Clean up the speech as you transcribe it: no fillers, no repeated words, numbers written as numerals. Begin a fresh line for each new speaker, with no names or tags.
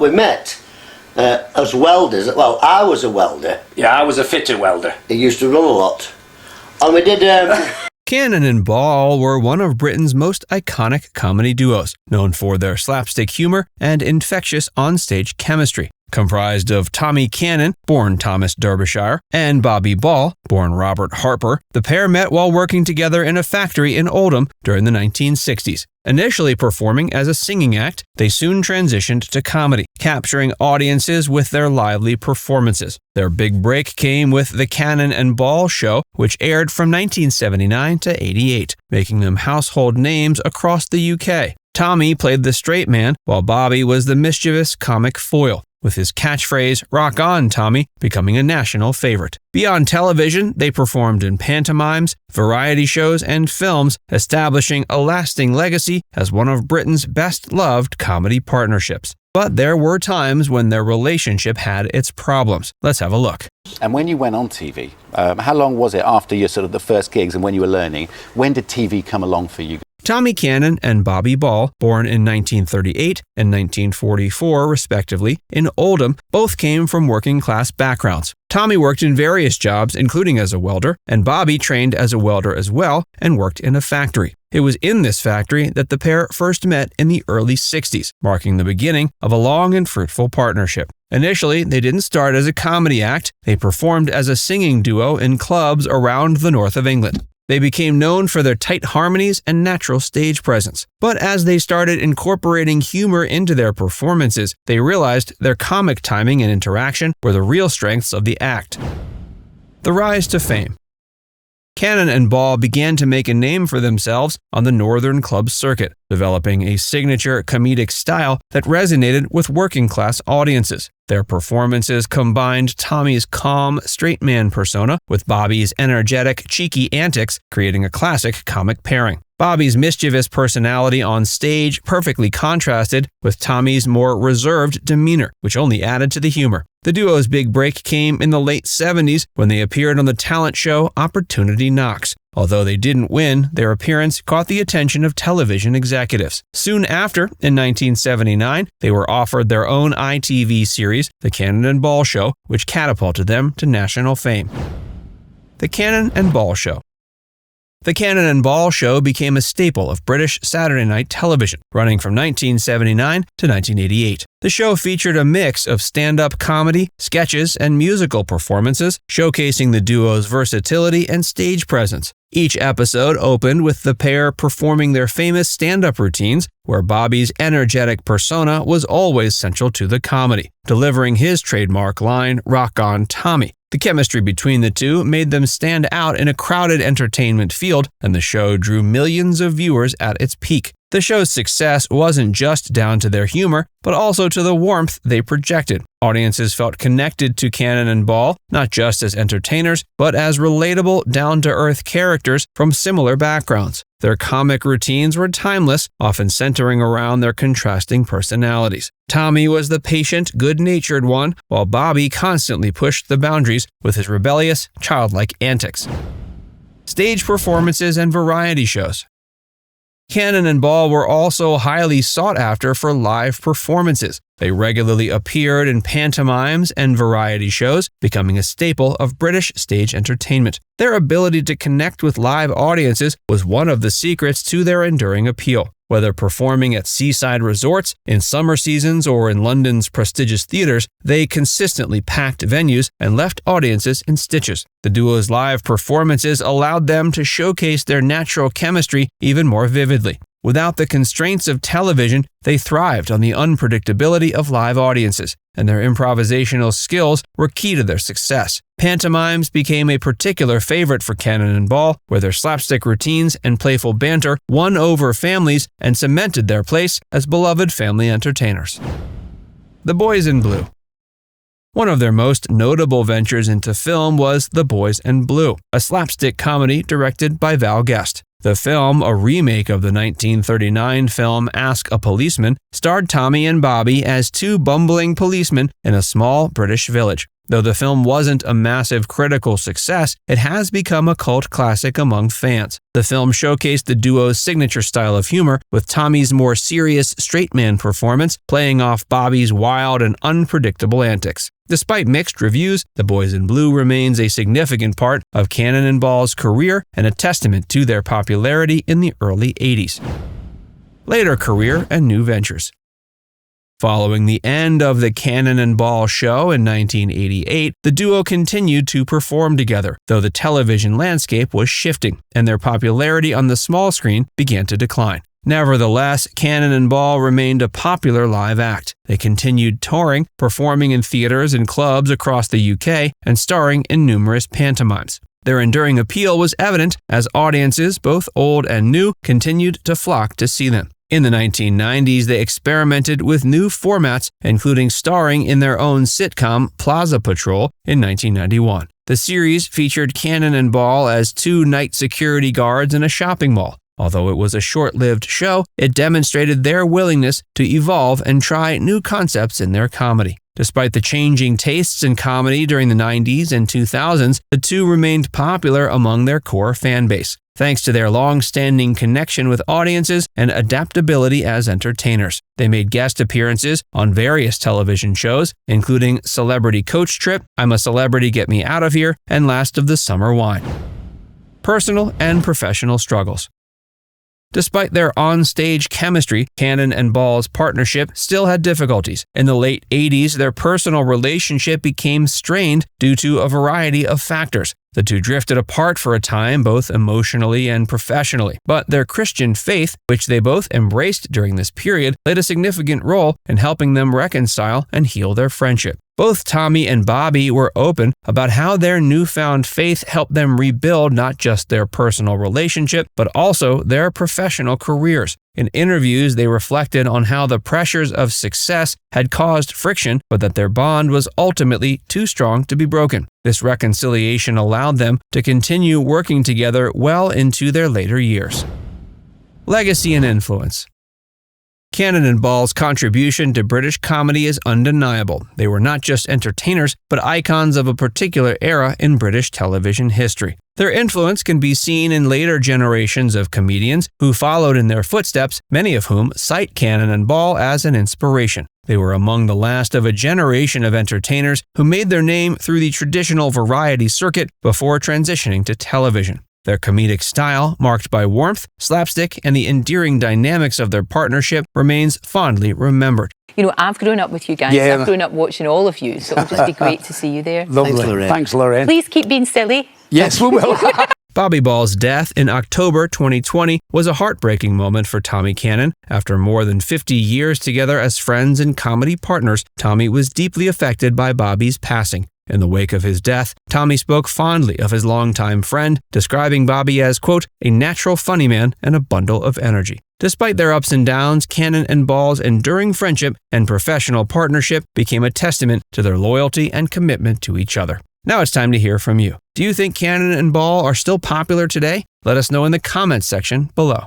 We met as welders. Well, I was a welder.
Yeah, I was a fitter welder.
He used to run a lot. And we did...
Cannon and Ball were one of Britain's most iconic comedy duos, known for their slapstick humor and infectious onstage chemistry. Comprised of Tommy Cannon, born Thomas Derbyshire, and Bobby Ball, born Robert Harper, the pair met while working together in a factory in Oldham during the 1960s. Initially performing as a singing act, they soon transitioned to comedy, capturing audiences with their lively performances. Their big break came with The Cannon and Ball Show, which aired from 1979 to 88, making them household names across the UK. Tommy played the straight man, while Bobby was the mischievous comic foil, with his catchphrase, "Rock on, Tommy," becoming a national favorite. Beyond television, they performed in pantomimes, variety shows, and films, establishing a lasting legacy as one of Britain's best-loved comedy partnerships. But there were times when their relationship had its problems. Let's have a look.
And when you went on TV, how long was it after your sort of the first gigs and when you were learning? When did TV come along for you?
Tommy Cannon and Bobby Ball, born in 1938 and 1944 respectively, in Oldham, both came from working-class backgrounds. Tommy worked in various jobs, including as a welder, and Bobby trained as a welder as well and worked in a factory. It was in this factory that the pair first met in the early 60s, marking the beginning of a long and fruitful partnership. Initially, they didn't start as a comedy act. They performed as a singing duo in clubs around the north of England. They became known for their tight harmonies and natural stage presence. But as they started incorporating humor into their performances, they realized their comic timing and interaction were the real strengths of the act. The rise to fame. Cannon and Ball began to make a name for themselves on the northern club circuit, developing a signature comedic style that resonated with working-class audiences. Their performances combined Tommy's calm, straight man persona with Bobby's energetic, cheeky antics, creating a classic comic pairing. Bobby's mischievous personality on stage perfectly contrasted with Tommy's more reserved demeanor, which only added to the humor. The duo's big break came in the late 70s when they appeared on the talent show Opportunity Knocks. Although they didn't win, their appearance caught the attention of television executives. Soon after, in 1979, they were offered their own ITV series, The Cannon and Ball Show, which catapulted them to national fame. The Cannon and Ball Show. The Cannon and Ball Show became a staple of British Saturday night television, running from 1979 to 1988. The show featured a mix of stand-up comedy, sketches, and musical performances, showcasing the duo's versatility and stage presence. Each episode opened with the pair performing their famous stand-up routines, where Bobby's energetic persona was always central to the comedy, delivering his trademark line, "Rock on, Tommy." The chemistry between the two made them stand out in a crowded entertainment field, and the show drew millions of viewers at its peak. The show's success wasn't just down to their humor, but also to the warmth they projected. Audiences felt connected to Cannon and Ball, not just as entertainers, but as relatable, down-to-earth characters from similar backgrounds. Their comic routines were timeless, often centering around their contrasting personalities. Tommy was the patient, good-natured one, while Bobby constantly pushed the boundaries with his rebellious, childlike antics. Stage performances and variety shows. Cannon and Ball were also highly sought after for live performances. They regularly appeared in pantomimes and variety shows, becoming a staple of British stage entertainment. Their ability to connect with live audiences was one of the secrets to their enduring appeal. Whether performing at seaside resorts, in summer seasons, or in London's prestigious theaters, they consistently packed venues and left audiences in stitches. The duo's live performances allowed them to showcase their natural chemistry even more vividly. Without the constraints of television, they thrived on the unpredictability of live audiences, and their improvisational skills were key to their success. Pantomimes became a particular favorite for Cannon and Ball, where their slapstick routines and playful banter won over families and cemented their place as beloved family entertainers. The Boys in Blue. One of their most notable ventures into film was The Boys in Blue, a slapstick comedy directed by Val Guest. The film, a remake of the 1939 film Ask a Policeman, starred Tommy and Bobby as two bumbling policemen in a small British village. Though the film wasn't a massive critical success, it has become a cult classic among fans. The film showcased the duo's signature style of humor, with Tommy's more serious straight man performance playing off Bobby's wild and unpredictable antics. Despite mixed reviews, The Boys in Blue remains a significant part of Cannon and Ball's career and a testament to their popularity in the early 80s. Later career and new ventures. Following the end of the Cannon and Ball show in 1988, the duo continued to perform together, though the television landscape was shifting, and their popularity on the small screen began to decline. Nevertheless, Cannon and Ball remained a popular live act. They continued touring, performing in theaters and clubs across the UK, and starring in numerous pantomimes. Their enduring appeal was evident as audiences, both old and new, continued to flock to see them. In the 1990s, they experimented with new formats, including starring in their own sitcom Plaza Patrol in 1991. The series featured Cannon and Ball as two night security guards in a shopping mall. Although it was a short-lived show, it demonstrated their willingness to evolve and try new concepts in their comedy. Despite the changing tastes in comedy during the 90s and 2000s, the two remained popular among their core fan base, thanks to their long-standing connection with audiences and adaptability as entertainers. They made guest appearances on various television shows, including Celebrity Coach Trip, I'm a Celebrity, Get Me Out of Here, and Last of the Summer Wine. Personal and professional struggles. Despite their on-stage chemistry, Cannon and Ball's partnership still had difficulties. In the late 80s, their personal relationship became strained due to a variety of factors. The two drifted apart for a time, both emotionally and professionally, but their Christian faith, which they both embraced during this period, played a significant role in helping them reconcile and heal their friendship. Both Tommy and Bobby were open about how their newfound faith helped them rebuild not just their personal relationship, but also their professional careers. In interviews, they reflected on how the pressures of success had caused friction, but that their bond was ultimately too strong to be broken. This reconciliation allowed them to continue working together well into their later years. Legacy and influence. Cannon and Ball's contribution to British comedy is undeniable. They were not just entertainers, but icons of a particular era in British television history. Their influence can be seen in later generations of comedians who followed in their footsteps, many of whom cite Cannon and Ball as an inspiration. They were among the last of a generation of entertainers who made their name through the traditional variety circuit before transitioning to television. Their comedic style, marked by warmth, slapstick, and the endearing dynamics of their partnership, remains fondly remembered.
You know, I've grown up with you guys.
Yeah.
I've grown up watching all of you, so it'll just be great to see you there.
Lovely. Thanks, Lorraine.
Please keep being silly.
Yes, we will.
Bobby Ball's death in October 2020 was a heartbreaking moment for Tommy Cannon. After more than 50 years together as friends and comedy partners, Tommy was deeply affected by Bobby's passing. In the wake of his death, Tommy spoke fondly of his longtime friend, describing Bobby as, quote, a natural funny man and a bundle of energy. Despite their ups and downs, Cannon and Ball's enduring friendship and professional partnership became a testament to their loyalty and commitment to each other. Now it's time to hear from you. Do you think Cannon and Ball are still popular today? Let us know in the comments section below.